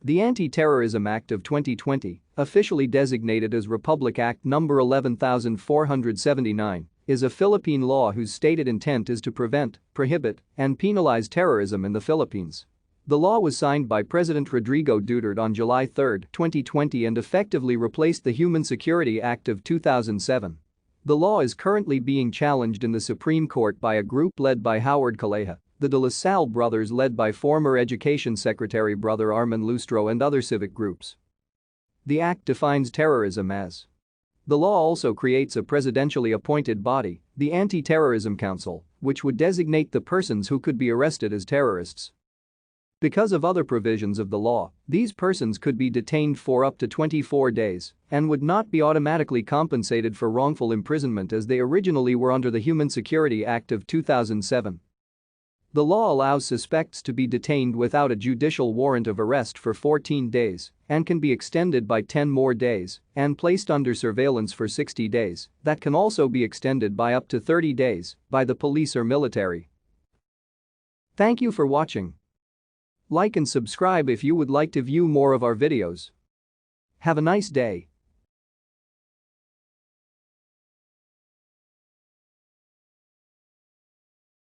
The Anti-Terrorism Act of 2020, officially designated as Republic Act No. 11479, is a Philippine law whose stated intent is to prevent, prohibit, and penalize terrorism in the Philippines. The law was signed by President Rodrigo Duterte on July 3, 2020 and effectively replaced the Human Security Act of 2007. The law is currently being challenged in the Supreme Court by a group led by Howard Calleja, the Salle brothers led by former Education Secretary Brother Armin Luistro and other civic groups. The act defines terrorism as. The law also creates a presidentially appointed body, the Anti-Terrorism Council, which would designate the persons who could be arrested as terrorists. Because of other provisions of the law, these persons could be detained for up to 24 days and would not be automatically compensated for wrongful imprisonment as they originally were under the Human Security Act of 2007. The law allows suspects to be detained without a judicial warrant of arrest for 14 days and can be extended by 10 more days and placed under surveillance for 60 days that can also be extended by up to 30 days by the police or military. Thank you for watching. Like and subscribe if you would like to view more of our videos. Have a nice day.